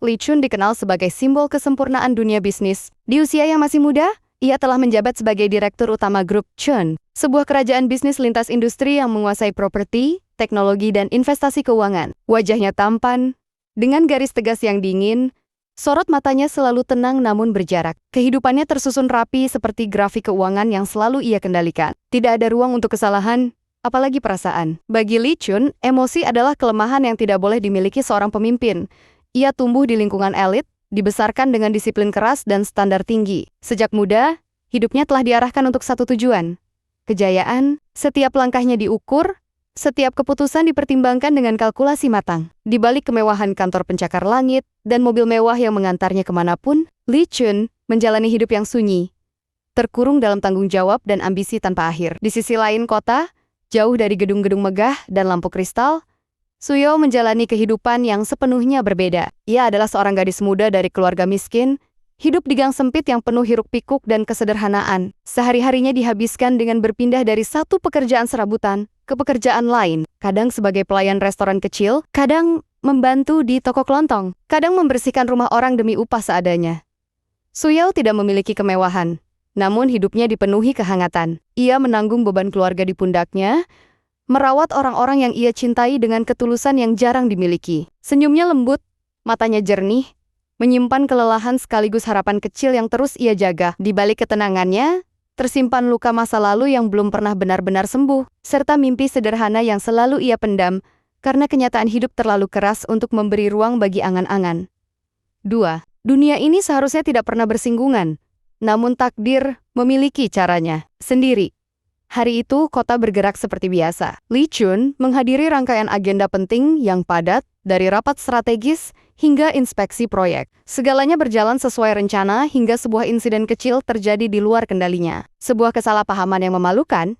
Li Chun dikenal sebagai simbol kesempurnaan dunia bisnis. Di usia yang masih muda, ia telah menjabat sebagai Direktur Utama Grup Chun, sebuah kerajaan bisnis lintas industri yang menguasai properti, teknologi, dan investasi keuangan. Wajahnya tampan, dengan garis tegas yang dingin, sorot matanya selalu tenang namun berjarak. Kehidupannya tersusun rapi seperti grafik keuangan yang selalu ia kendalikan. Tidak ada ruang untuk kesalahan, apalagi perasaan. Bagi Li Chun, emosi adalah kelemahan yang tidak boleh dimiliki seorang pemimpin. Ia tumbuh di lingkungan elit, dibesarkan dengan disiplin keras dan standar tinggi. Sejak muda, hidupnya telah diarahkan untuk satu tujuan: kejayaan. Setiap langkahnya diukur, setiap keputusan dipertimbangkan dengan kalkulasi matang. Di balik kemewahan kantor pencakar langit dan mobil mewah yang mengantarnya kemanapun, Li Chun menjalani hidup yang sunyi, terkurung dalam tanggung jawab dan ambisi tanpa akhir. Di sisi lain kota, jauh dari gedung-gedung megah dan lampu kristal, Su Yao menjalani kehidupan yang sepenuhnya berbeda. Ia adalah seorang gadis muda dari keluarga miskin, hidup di gang sempit yang penuh hiruk-pikuk dan kesederhanaan. Sehari-harinya dihabiskan dengan berpindah dari satu pekerjaan serabutan ke pekerjaan lain. Kadang sebagai pelayan restoran kecil, kadang membantu di toko kelontong, kadang membersihkan rumah orang demi upah seadanya. Su Yao tidak memiliki kemewahan, namun hidupnya dipenuhi kehangatan. Ia menanggung beban keluarga di pundaknya, merawat orang-orang yang ia cintai dengan ketulusan yang jarang dimiliki. Senyumnya lembut, matanya jernih, menyimpan kelelahan sekaligus harapan kecil yang terus ia jaga. Di balik ketenangannya, tersimpan luka masa lalu yang belum pernah benar-benar sembuh, serta mimpi sederhana yang selalu ia pendam, karena kenyataan hidup terlalu keras untuk memberi ruang bagi angan-angan. 2. Dunia ini seharusnya tidak pernah bersinggungan, namun takdir memiliki caranya sendiri. Hari itu, kota bergerak seperti biasa. Li Chun menghadiri rangkaian agenda penting yang padat, dari rapat strategis hingga inspeksi proyek. Segalanya berjalan sesuai rencana hingga sebuah insiden kecil terjadi di luar kendalinya. Sebuah kesalahpahaman yang memalukan,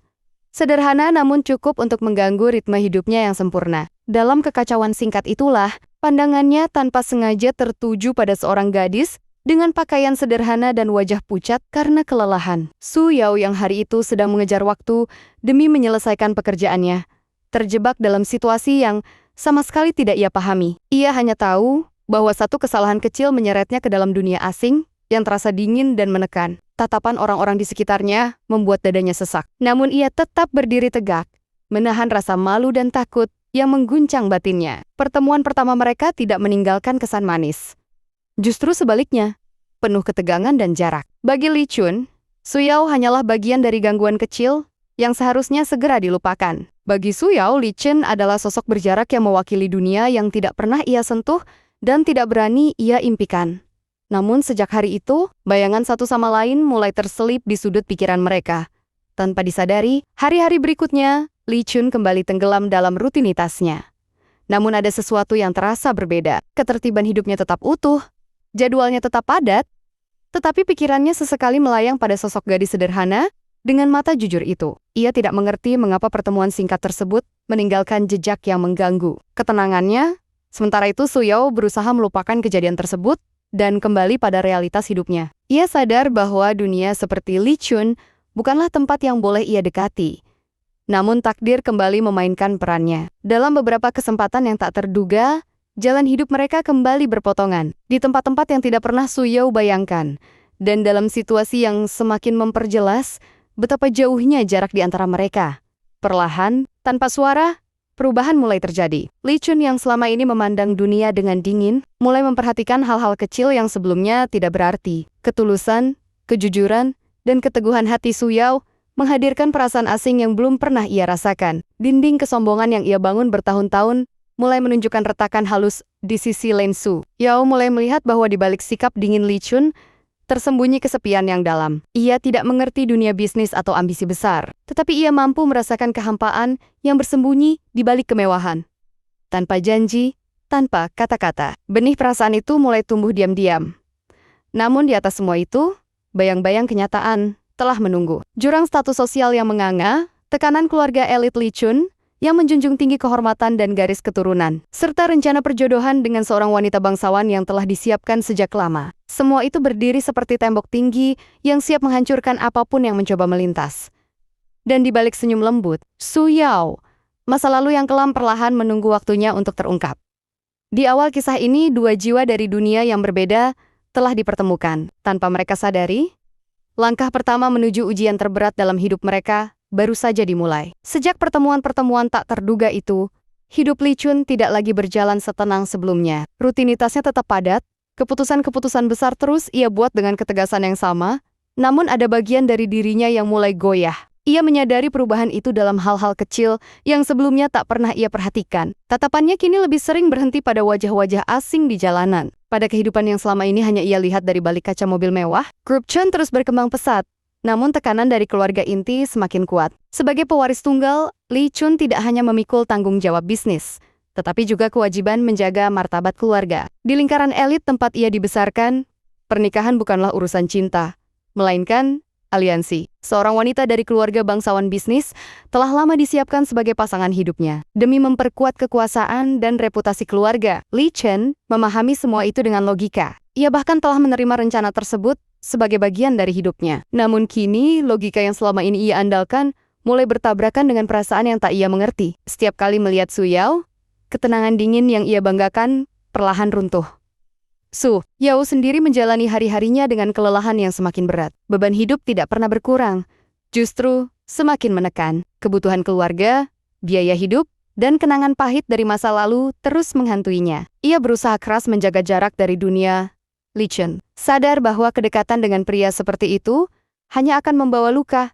sederhana namun cukup untuk mengganggu ritme hidupnya yang sempurna. Dalam kekacauan singkat itulah, pandangannya tanpa sengaja tertuju pada seorang gadis dengan pakaian sederhana dan wajah pucat karena kelelahan. Su Yao yang hari itu sedang mengejar waktu demi menyelesaikan pekerjaannya, terjebak dalam situasi yang sama sekali tidak ia pahami. Ia hanya tahu bahwa satu kesalahan kecil menyeretnya ke dalam dunia asing yang terasa dingin dan menekan. Tatapan orang-orang di sekitarnya membuat dadanya sesak. Namun ia tetap berdiri tegak, menahan rasa malu dan takut yang mengguncang batinnya. Pertemuan pertama mereka tidak meninggalkan kesan manis. Justru sebaliknya, penuh ketegangan dan jarak. Bagi Li Chun, Su Yao hanyalah bagian dari gangguan kecil yang seharusnya segera dilupakan. Bagi Su Yao, Li Chun adalah sosok berjarak yang mewakili dunia yang tidak pernah ia sentuh dan tidak berani ia impikan. Namun sejak hari itu, bayangan satu sama lain mulai terselip di sudut pikiran mereka. Tanpa disadari, hari-hari berikutnya, Li Chun kembali tenggelam dalam rutinitasnya. Namun ada sesuatu yang terasa berbeda. Ketertiban hidupnya tetap utuh, jadwalnya tetap padat, tetapi pikirannya sesekali melayang pada sosok gadis sederhana dengan mata jujur itu. Ia tidak mengerti mengapa pertemuan singkat tersebut meninggalkan jejak yang mengganggu ketenangannya. Sementara itu Su Yao berusaha melupakan kejadian tersebut dan kembali pada realitas hidupnya. Ia sadar bahwa dunia seperti Li Chun bukanlah tempat yang boleh ia dekati. Namun takdir kembali memainkan perannya. Dalam beberapa kesempatan yang tak terduga, jalan hidup mereka kembali berpotongan, di tempat-tempat yang tidak pernah Su Yao bayangkan, dan dalam situasi yang semakin memperjelas betapa jauhnya jarak di antara mereka. Perlahan, tanpa suara, perubahan mulai terjadi. Li Chun yang selama ini memandang dunia dengan dingin, mulai memperhatikan hal-hal kecil yang sebelumnya tidak berarti. Ketulusan, kejujuran, dan keteguhan hati Su Yao menghadirkan perasaan asing yang belum pernah ia rasakan. Dinding kesombongan yang ia bangun bertahun-tahun mulai menunjukkan retakan halus di sisi lain. Su Yao mulai melihat bahwa di balik sikap dingin Li Chun tersembunyi kesepian yang dalam. Ia tidak mengerti dunia bisnis atau ambisi besar, tetapi ia mampu merasakan kehampaan yang bersembunyi di balik kemewahan. Tanpa janji, tanpa kata-kata, benih perasaan itu mulai tumbuh diam-diam. Namun di atas semua itu, bayang-bayang kenyataan telah menunggu. Jurang status sosial yang menganga, tekanan keluarga elit Li Chun yang menjunjung tinggi kehormatan dan garis keturunan, serta rencana perjodohan dengan seorang wanita bangsawan yang telah disiapkan sejak lama. Semua itu berdiri seperti tembok tinggi yang siap menghancurkan apapun yang mencoba melintas. Dan di balik senyum lembut, Su Yao, masa lalu yang kelam perlahan menunggu waktunya untuk terungkap. Di awal kisah ini, dua jiwa dari dunia yang berbeda telah dipertemukan. Tanpa mereka sadari, langkah pertama menuju ujian terberat dalam hidup mereka baru saja dimulai. Sejak pertemuan-pertemuan tak terduga itu, hidup Li Chun tidak lagi berjalan setenang sebelumnya. Rutinitasnya tetap padat, keputusan-keputusan besar terus ia buat dengan ketegasan yang sama, namun ada bagian dari dirinya yang mulai goyah. Ia menyadari perubahan itu dalam hal-hal kecil yang sebelumnya tak pernah ia perhatikan. Tatapannya kini lebih sering berhenti pada wajah-wajah asing di jalanan. Pada kehidupan yang selama ini hanya ia lihat dari balik kaca mobil mewah, grup Chun terus berkembang pesat. Namun tekanan dari keluarga inti semakin kuat. Sebagai pewaris tunggal, Li Chun tidak hanya memikul tanggung jawab bisnis, tetapi juga kewajiban menjaga martabat keluarga. Di lingkaran elit tempat ia dibesarkan, pernikahan bukanlah urusan cinta, melainkan aliansi. Seorang wanita dari keluarga bangsawan bisnis telah lama disiapkan sebagai pasangan hidupnya. Demi memperkuat kekuasaan dan reputasi keluarga, Li Chun memahami semua itu dengan logika. Ia bahkan telah menerima rencana tersebut sebagai bagian dari hidupnya. Namun kini, logika yang selama ini ia andalkan mulai bertabrakan dengan perasaan yang tak ia mengerti. Setiap kali melihat Su Yao, ketenangan dingin yang ia banggakan perlahan runtuh. Su Yao sendiri menjalani hari-harinya dengan kelelahan yang semakin berat. Beban hidup tidak pernah berkurang, justru semakin menekan. Kebutuhan keluarga, biaya hidup, dan kenangan pahit dari masa lalu terus menghantuinya. Ia berusaha keras menjaga jarak dari dunia Li Chun, sadar bahwa kedekatan dengan pria seperti itu hanya akan membawa luka.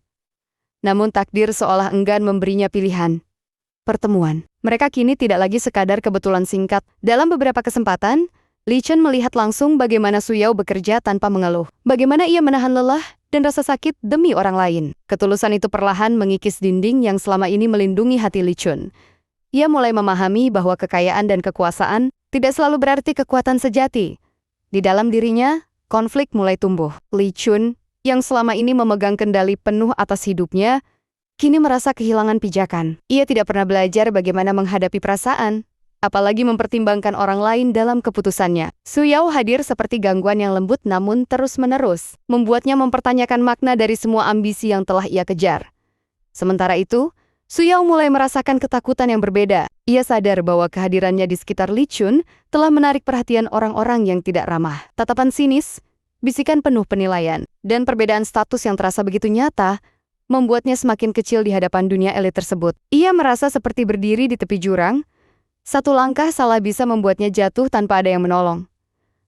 Namun takdir seolah enggan memberinya pilihan. Pertemuan mereka kini tidak lagi sekadar kebetulan singkat. Dalam beberapa kesempatan, Li Chun melihat langsung bagaimana Su Yao bekerja tanpa mengeluh. Bagaimana ia menahan lelah dan rasa sakit demi orang lain. Ketulusan itu perlahan mengikis dinding yang selama ini melindungi hati Li Chun. Ia mulai memahami bahwa kekayaan dan kekuasaan tidak selalu berarti kekuatan sejati. Di dalam dirinya, konflik mulai tumbuh. Li Chun, yang selama ini memegang kendali penuh atas hidupnya, kini merasa kehilangan pijakan. Ia tidak pernah belajar bagaimana menghadapi perasaan, apalagi mempertimbangkan orang lain dalam keputusannya. Su Yao hadir seperti gangguan yang lembut namun terus-menerus, membuatnya mempertanyakan makna dari semua ambisi yang telah ia kejar. Sementara itu, Su Yao mulai merasakan ketakutan yang berbeda. Ia sadar bahwa kehadirannya di sekitar Li Chun telah menarik perhatian orang-orang yang tidak ramah. Tatapan sinis, bisikan penuh penilaian, dan perbedaan status yang terasa begitu nyata membuatnya semakin kecil di hadapan dunia elit tersebut. Ia merasa seperti berdiri di tepi jurang. Satu langkah salah bisa membuatnya jatuh tanpa ada yang menolong.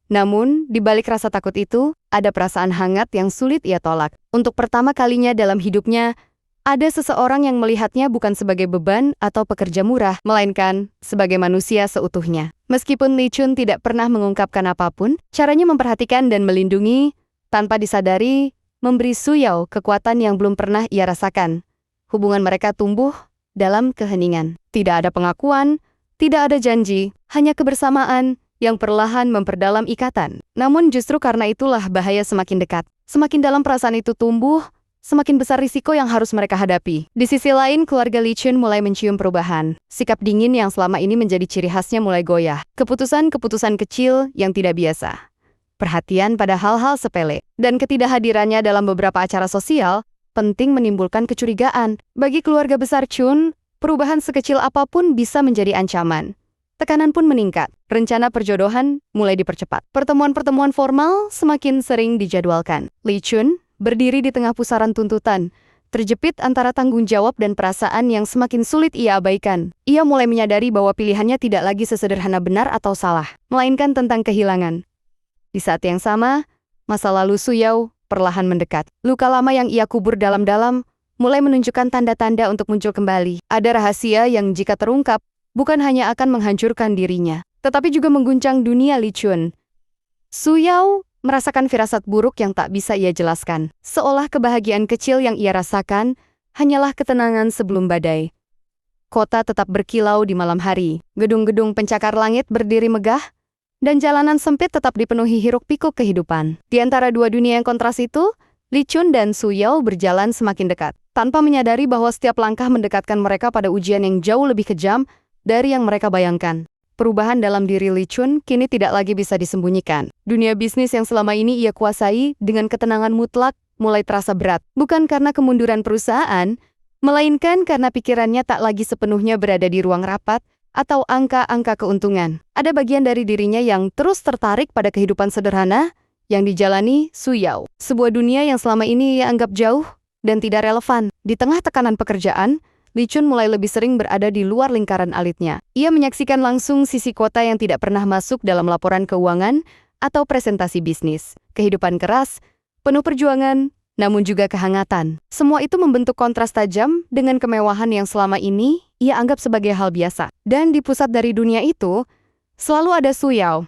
Namun, di balik rasa takut itu, ada perasaan hangat yang sulit ia tolak. Untuk pertama kalinya dalam hidupnya, ada seseorang yang melihatnya bukan sebagai beban atau pekerja murah, melainkan sebagai manusia seutuhnya. Meskipun Li Chun tidak pernah mengungkapkan apapun, caranya memperhatikan dan melindungi, tanpa disadari, memberi Su Yao kekuatan yang belum pernah ia rasakan. Hubungan mereka tumbuh dalam keheningan. Tidak ada pengakuan, tidak ada janji, hanya kebersamaan yang perlahan memperdalam ikatan. Namun justru karena itulah bahaya semakin dekat. Semakin dalam perasaan itu tumbuh, semakin besar risiko yang harus mereka hadapi. Di sisi lain, keluarga Li Chun mulai mencium perubahan. Sikap dingin yang selama ini menjadi ciri khasnya mulai goyah. Keputusan-keputusan kecil yang tidak biasa. Perhatian pada hal-hal sepele. Dan ketidakhadirannya dalam beberapa acara sosial, penting menimbulkan kecurigaan. Bagi keluarga besar Chun, perubahan sekecil apapun bisa menjadi ancaman. Tekanan pun meningkat. Rencana perjodohan mulai dipercepat. Pertemuan-pertemuan formal semakin sering dijadwalkan. Li Chun berdiri di tengah pusaran tuntutan, terjepit antara tanggung jawab dan perasaan yang semakin sulit ia abaikan. Ia mulai menyadari bahwa pilihannya tidak lagi sesederhana benar atau salah, melainkan tentang kehilangan. Di saat yang sama, masa lalu Su Yao perlahan mendekat. Luka lama yang ia kubur dalam-dalam mulai menunjukkan tanda-tanda untuk muncul kembali. Ada rahasia yang jika terungkap, bukan hanya akan menghancurkan dirinya, tetapi juga mengguncang dunia Li Chun. Su Yao merasakan firasat buruk yang tak bisa ia jelaskan. Seolah kebahagiaan kecil yang ia rasakan hanyalah ketenangan sebelum badai. Kota tetap berkilau di malam hari. Gedung-gedung pencakar langit berdiri megah, dan jalanan sempit tetap dipenuhi hiruk-pikuk kehidupan. Di antara dua dunia yang kontras itu, Li Chun dan Su Yao berjalan semakin dekat, tanpa menyadari bahwa setiap langkah mendekatkan mereka pada ujian yang jauh lebih kejam dari yang mereka bayangkan. Perubahan dalam diri Li Chun kini tidak lagi bisa disembunyikan. Dunia bisnis yang selama ini ia kuasai dengan ketenangan mutlak mulai terasa berat. Bukan karena kemunduran perusahaan, melainkan karena pikirannya tak lagi sepenuhnya berada di ruang rapat, atau angka-angka keuntungan. Ada bagian dari dirinya yang terus tertarik pada kehidupan sederhana yang dijalani Su Yao. Sebuah dunia yang selama ini ia anggap jauh dan tidak relevan. Di tengah tekanan pekerjaan, Li Chun mulai lebih sering berada di luar lingkaran elitnya. Ia menyaksikan langsung sisi kota yang tidak pernah masuk dalam laporan keuangan atau presentasi bisnis. Kehidupan keras, penuh perjuangan, namun juga kehangatan. Semua itu membentuk kontras tajam dengan kemewahan yang selama ini ia anggap sebagai hal biasa. Dan di pusat dari dunia itu, selalu ada Su Yao.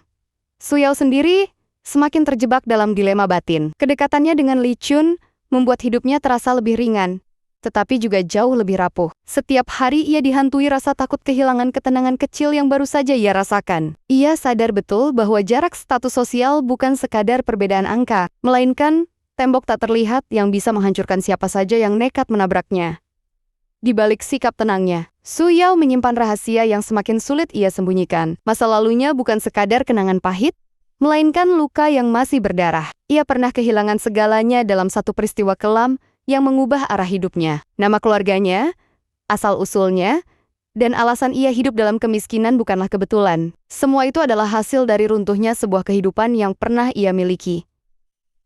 Su Yao sendiri semakin terjebak dalam dilema batin. Kedekatannya dengan Li Chun membuat hidupnya terasa lebih ringan, tetapi juga jauh lebih rapuh. Setiap hari ia dihantui rasa takut kehilangan ketenangan kecil yang baru saja ia rasakan. Ia sadar betul bahwa jarak status sosial bukan sekadar perbedaan angka, melainkan tembok tak terlihat yang bisa menghancurkan siapa saja yang nekat menabraknya. Di balik sikap tenangnya, Su Yao menyimpan rahasia yang semakin sulit ia sembunyikan. Masa lalunya bukan sekadar kenangan pahit, melainkan luka yang masih berdarah. Ia pernah kehilangan segalanya dalam satu peristiwa kelam yang mengubah arah hidupnya. Nama keluarganya, asal-usulnya, dan alasan ia hidup dalam kemiskinan bukanlah kebetulan. Semua itu adalah hasil dari runtuhnya sebuah kehidupan yang pernah ia miliki.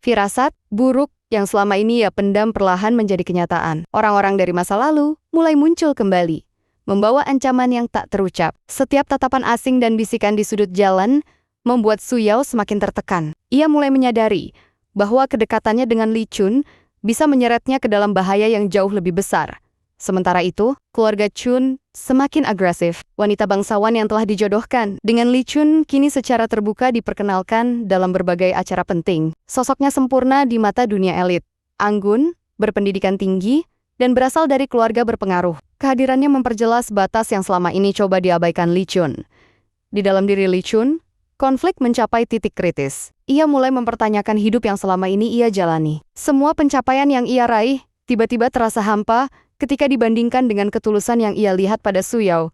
Firasat buruk yang selama ini ia pendam perlahan menjadi kenyataan. Orang-orang dari masa lalu mulai muncul kembali, membawa ancaman yang tak terucap. Setiap tatapan asing dan bisikan di sudut jalan membuat Su Yao semakin tertekan. Ia mulai menyadari bahwa kedekatannya dengan Li Chun bisa menyeretnya ke dalam bahaya yang jauh lebih besar. Sementara itu, keluarga Chun semakin agresif. Wanita bangsawan yang telah dijodohkan dengan Li Chun kini secara terbuka diperkenalkan dalam berbagai acara penting. Sosoknya sempurna di mata dunia elit, anggun, berpendidikan tinggi, dan berasal dari keluarga berpengaruh. Kehadirannya memperjelas batas yang selama ini coba diabaikan Li Chun. Di dalam diri Li Chun, konflik mencapai titik kritis. Ia mulai mempertanyakan hidup yang selama ini ia jalani. Semua pencapaian yang ia raih tiba-tiba terasa hampa ketika dibandingkan dengan ketulusan yang ia lihat pada Su Yao.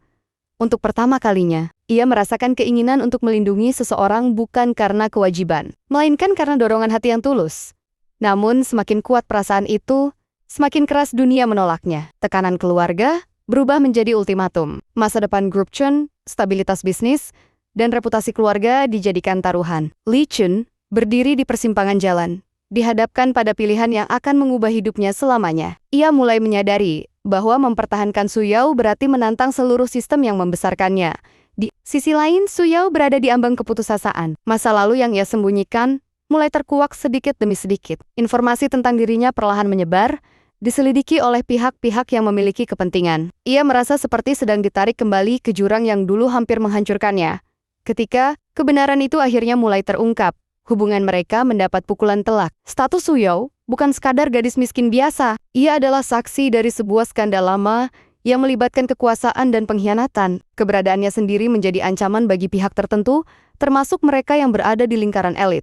Untuk pertama kalinya, ia merasakan keinginan untuk melindungi seseorang bukan karena kewajiban, melainkan karena dorongan hati yang tulus. Namun semakin kuat perasaan itu, semakin keras dunia menolaknya. Tekanan keluarga berubah menjadi ultimatum. Masa depan grup Chun, stabilitas bisnis, dan reputasi keluarga dijadikan taruhan. Li Chun berdiri di persimpangan jalan, dihadapkan pada pilihan yang akan mengubah hidupnya selamanya. Ia mulai menyadari bahwa mempertahankan Su Yao berarti menantang seluruh sistem yang membesarkannya. Di sisi lain, Su Yao berada di ambang keputusasaan. Masa lalu yang ia sembunyikan mulai terkuak sedikit demi sedikit. Informasi tentang dirinya perlahan menyebar, diselidiki oleh pihak-pihak yang memiliki kepentingan. Ia merasa seperti sedang ditarik kembali ke jurang yang dulu hampir menghancurkannya. Ketika kebenaran itu akhirnya mulai terungkap, hubungan mereka mendapat pukulan telak. Status Su Yao bukan sekadar gadis miskin biasa. Ia adalah saksi dari sebuah skandal lama yang melibatkan kekuasaan dan pengkhianatan. Keberadaannya sendiri menjadi ancaman bagi pihak tertentu, termasuk mereka yang berada di lingkaran elit.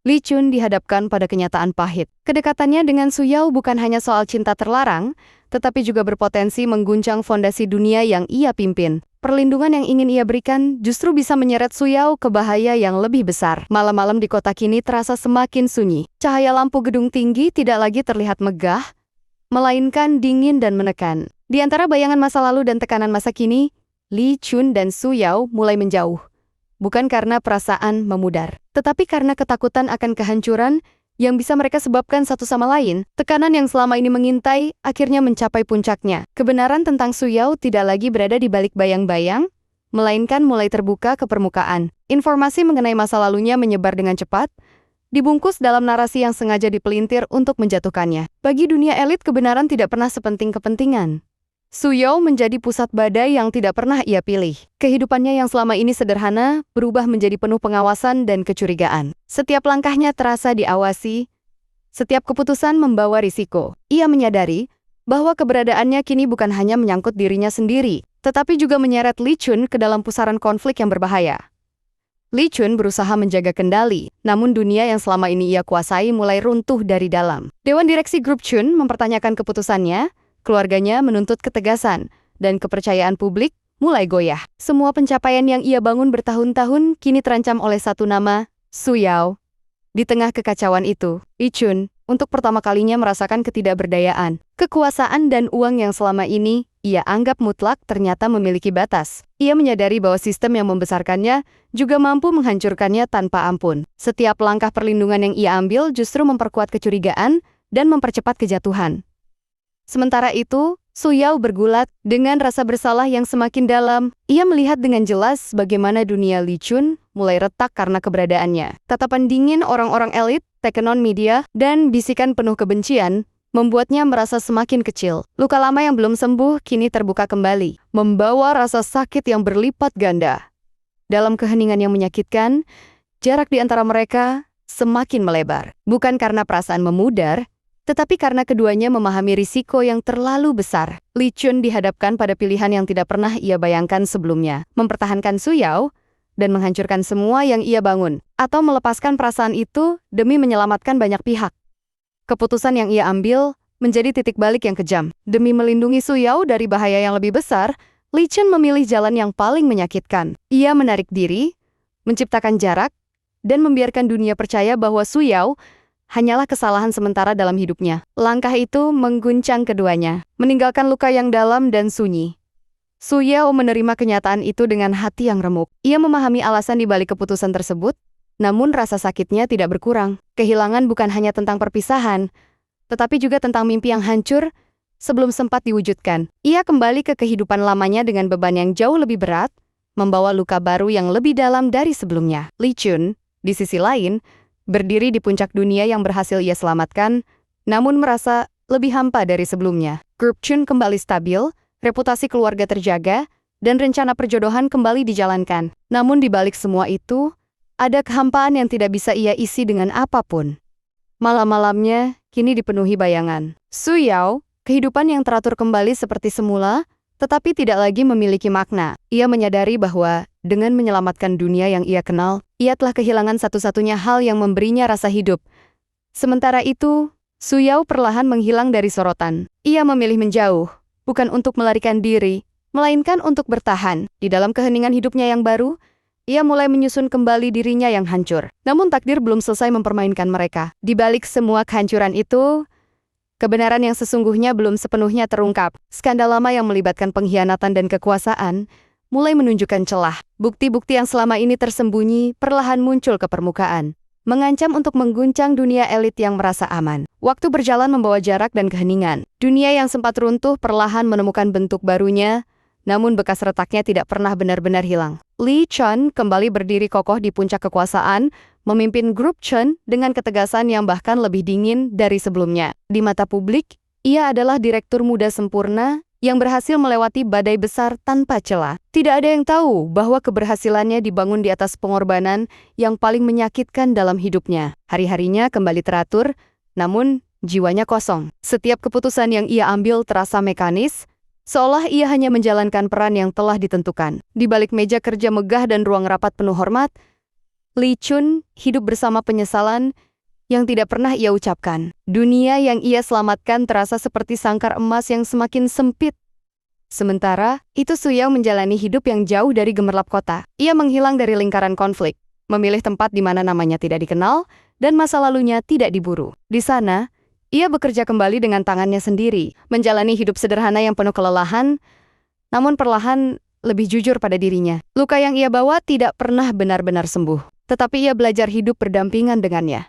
Li Chun dihadapkan pada kenyataan pahit. Kedekatannya dengan Su Yao bukan hanya soal cinta terlarang, tetapi juga berpotensi mengguncang fondasi dunia yang ia pimpin. Perlindungan yang ingin ia berikan justru bisa menyeret Su Yao ke bahaya yang lebih besar. Malam-malam di kota kini terasa semakin sunyi. Cahaya lampu gedung tinggi tidak lagi terlihat megah, melainkan dingin dan menekan. Di antara bayangan masa lalu dan tekanan masa kini, Li Chun dan Su Yao mulai menjauh. Bukan karena perasaan memudar, tetapi karena ketakutan akan kehancuran yang bisa mereka sebabkan satu sama lain. Tekanan yang selama ini mengintai akhirnya mencapai puncaknya. Kebenaran tentang Su Yao tidak lagi berada di balik bayang-bayang, melainkan mulai terbuka ke permukaan. Informasi mengenai masa lalunya menyebar dengan cepat, dibungkus dalam narasi yang sengaja dipelintir untuk menjatuhkannya. Bagi dunia elit, kebenaran tidak pernah sepenting kepentingan. Su Yao menjadi pusat badai yang tidak pernah ia pilih. Kehidupannya yang selama ini sederhana berubah menjadi penuh pengawasan dan kecurigaan. Setiap langkahnya terasa diawasi, setiap keputusan membawa risiko. Ia menyadari bahwa keberadaannya kini bukan hanya menyangkut dirinya sendiri, tetapi juga menyeret Li Chun ke dalam pusaran konflik yang berbahaya. Li Chun berusaha menjaga kendali, namun dunia yang selama ini ia kuasai mulai runtuh dari dalam. Dewan Direksi Grup Chun mempertanyakan keputusannya, keluarganya menuntut ketegasan, dan kepercayaan publik mulai goyah. Semua pencapaian yang ia bangun bertahun-tahun kini terancam oleh satu nama, Su Yao. Di tengah kekacauan itu, Li Chun, untuk pertama kalinya merasakan ketidakberdayaan. Kekuasaan dan uang yang selama ini ia anggap mutlak ternyata memiliki batas. Ia menyadari bahwa sistem yang membesarkannya juga mampu menghancurkannya tanpa ampun. Setiap langkah perlindungan yang ia ambil justru memperkuat kecurigaan dan mempercepat kejatuhan. Sementara itu, Su Yao bergulat dengan rasa bersalah yang semakin dalam. Ia melihat dengan jelas bagaimana dunia Li Chun mulai retak karena keberadaannya. Tatapan dingin orang-orang elit, tekanan media, dan bisikan penuh kebencian membuatnya merasa semakin kecil. Luka lama yang belum sembuh kini terbuka kembali, membawa rasa sakit yang berlipat ganda. Dalam keheningan yang menyakitkan, jarak di antara mereka semakin melebar. Bukan karena perasaan memudar, tetapi karena keduanya memahami risiko yang terlalu besar. Li Chun dihadapkan pada pilihan yang tidak pernah ia bayangkan sebelumnya. Mempertahankan Su Yao dan menghancurkan semua yang ia bangun. Atau melepaskan perasaan itu demi menyelamatkan banyak pihak. Keputusan yang ia ambil menjadi titik balik yang kejam. Demi melindungi Su Yao dari bahaya yang lebih besar, Li Chun memilih jalan yang paling menyakitkan. Ia menarik diri, menciptakan jarak, dan membiarkan dunia percaya bahwa Su Yao hanyalah kesalahan sementara dalam hidupnya. Langkah itu mengguncang keduanya, meninggalkan luka yang dalam dan sunyi. Su Yao menerima kenyataan itu dengan hati yang remuk. Ia memahami alasan di balik keputusan tersebut, namun rasa sakitnya tidak berkurang. Kehilangan bukan hanya tentang perpisahan, tetapi juga tentang mimpi yang hancur sebelum sempat diwujudkan. Ia kembali ke kehidupan lamanya dengan beban yang jauh lebih berat, membawa luka baru yang lebih dalam dari sebelumnya. Li Chun, di sisi lain, berdiri di puncak dunia yang berhasil ia selamatkan, namun merasa lebih hampa dari sebelumnya. Grup Chun kembali stabil, reputasi keluarga terjaga, dan rencana perjodohan kembali dijalankan. Namun di balik semua itu, ada kehampaan yang tidak bisa ia isi dengan apapun. Malam-malamnya kini dipenuhi bayangan. Su Yao, kehidupan yang teratur kembali seperti semula, tetapi tidak lagi memiliki makna. Ia menyadari bahwa dengan menyelamatkan dunia yang ia kenal, ia telah kehilangan satu-satunya hal yang memberinya rasa hidup. Sementara itu, Su Yao perlahan menghilang dari sorotan. Ia memilih menjauh, bukan untuk melarikan diri, melainkan untuk bertahan. Di dalam keheningan hidupnya yang baru, ia mulai menyusun kembali dirinya yang hancur. Namun takdir belum selesai mempermainkan mereka. Di balik semua kehancuran itu, kebenaran yang sesungguhnya belum sepenuhnya terungkap. Skandal lama yang melibatkan pengkhianatan dan kekuasaan mulai menunjukkan celah. Bukti-bukti yang selama ini tersembunyi perlahan muncul ke permukaan, mengancam untuk mengguncang dunia elit yang merasa aman. Waktu berjalan membawa jarak dan keheningan. Dunia yang sempat runtuh perlahan menemukan bentuk barunya, namun bekas retaknya tidak pernah benar-benar hilang. Li Chun kembali berdiri kokoh di puncak kekuasaan, memimpin grup Chun dengan ketegasan yang bahkan lebih dingin dari sebelumnya. Di mata publik, ia adalah direktur muda sempurna yang berhasil melewati badai besar tanpa celah. Tidak ada yang tahu bahwa keberhasilannya dibangun di atas pengorbanan yang paling menyakitkan dalam hidupnya. Hari-harinya kembali teratur, namun jiwanya kosong. Setiap keputusan yang ia ambil terasa mekanis, seolah ia hanya menjalankan peran yang telah ditentukan. Di balik meja kerja megah dan ruang rapat penuh hormat, Li Chun hidup bersama penyesalan yang tidak pernah ia ucapkan. Dunia yang ia selamatkan terasa seperti sangkar emas yang semakin sempit. Sementara itu Su Yao menjalani hidup yang jauh dari gemerlap kota. Ia menghilang dari lingkaran konflik, memilih tempat di mana namanya tidak dikenal, dan masa lalunya tidak diburu. Di sana, ia bekerja kembali dengan tangannya sendiri, menjalani hidup sederhana yang penuh kelelahan, namun perlahan lebih jujur pada dirinya. Luka yang ia bawa tidak pernah benar-benar sembuh, tetapi ia belajar hidup berdampingan dengannya.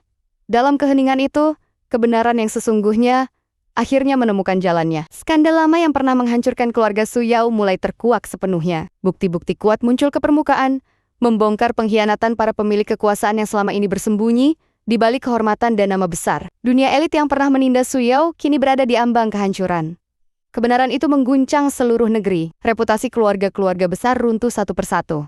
Dalam keheningan itu, kebenaran yang sesungguhnya akhirnya menemukan jalannya. Skandal lama yang pernah menghancurkan keluarga Su Yao mulai terkuak sepenuhnya. Bukti-bukti kuat muncul ke permukaan, membongkar pengkhianatan para pemilik kekuasaan yang selama ini bersembunyi di balik kehormatan dan nama besar. Dunia elit yang pernah menindas Su Yao kini berada di ambang kehancuran. Kebenaran itu mengguncang seluruh negeri. Reputasi keluarga-keluarga besar runtuh satu persatu.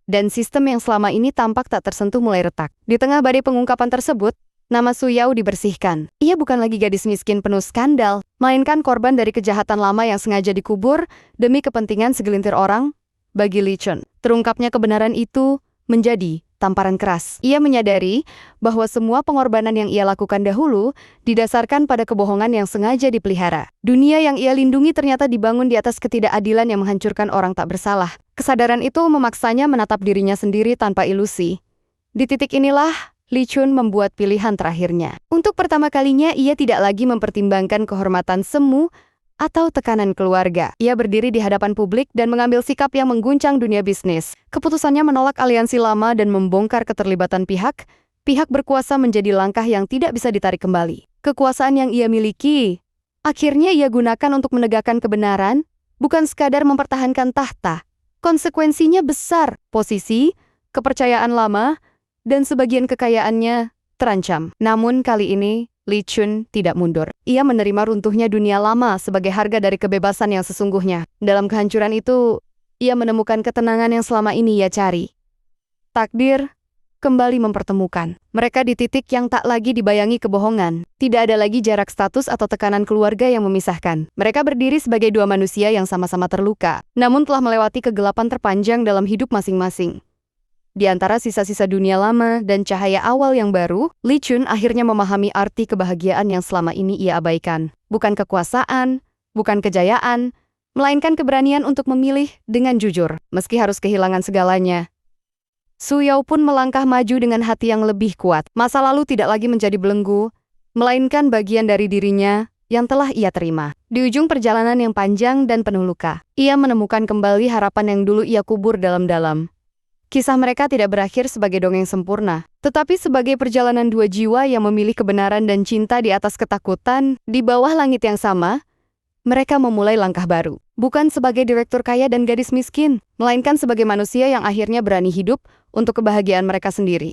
Dan sistem yang selama ini tampak tak tersentuh mulai retak. Di tengah badai pengungkapan tersebut, nama Su Yao dibersihkan. Ia bukan lagi gadis miskin penuh skandal, melainkan korban dari kejahatan lama yang sengaja dikubur demi kepentingan segelintir orang. Bagi Li Chun, terungkapnya kebenaran itu menjadi tamparan keras. Ia menyadari bahwa semua pengorbanan yang ia lakukan dahulu didasarkan pada kebohongan yang sengaja dipelihara. Dunia yang ia lindungi ternyata dibangun di atas ketidakadilan yang menghancurkan orang tak bersalah. Kesadaran itu memaksanya menatap dirinya sendiri tanpa ilusi. Di titik inilah, Li Chun membuat pilihan terakhirnya. Untuk pertama kalinya, ia tidak lagi mempertimbangkan kehormatan semu atau tekanan keluarga. Ia berdiri di hadapan publik dan mengambil sikap yang mengguncang dunia bisnis. Keputusannya menolak aliansi lama dan membongkar keterlibatan pihak berkuasa menjadi langkah yang tidak bisa ditarik kembali. Kekuasaan yang ia miliki, akhirnya ia gunakan untuk menegakkan kebenaran, bukan sekadar mempertahankan tahta. Konsekuensinya besar, posisi, kepercayaan lama, dan sebagian kekayaannya terancam. Namun kali ini, Li Chun tidak mundur. Ia menerima runtuhnya dunia lama sebagai harga dari kebebasan yang sesungguhnya. Dalam kehancuran itu, ia menemukan ketenangan yang selama ini ia cari. Takdir kembali mempertemukan mereka di titik yang tak lagi dibayangi kebohongan. Tidak ada lagi jarak status atau tekanan keluarga yang memisahkan. Mereka berdiri sebagai dua manusia yang sama-sama terluka, namun telah melewati kegelapan terpanjang dalam hidup masing-masing. Di antara sisa-sisa dunia lama dan cahaya awal yang baru, Li Chun akhirnya memahami arti kebahagiaan yang selama ini ia abaikan. Bukan kekuasaan, bukan kejayaan, melainkan keberanian untuk memilih dengan jujur, meski harus kehilangan segalanya. Su Yao pun melangkah maju dengan hati yang lebih kuat. Masa lalu tidak lagi menjadi belenggu, melainkan bagian dari dirinya yang telah ia terima. Di ujung perjalanan yang panjang dan penuh luka, ia menemukan kembali harapan yang dulu ia kubur dalam-dalam. Kisah mereka tidak berakhir sebagai dongeng sempurna, tetapi sebagai perjalanan dua jiwa yang memilih kebenaran dan cinta di atas ketakutan, di bawah langit yang sama. Mereka memulai langkah baru, bukan sebagai direktur kaya dan gadis miskin, melainkan sebagai manusia yang akhirnya berani hidup untuk kebahagiaan mereka sendiri.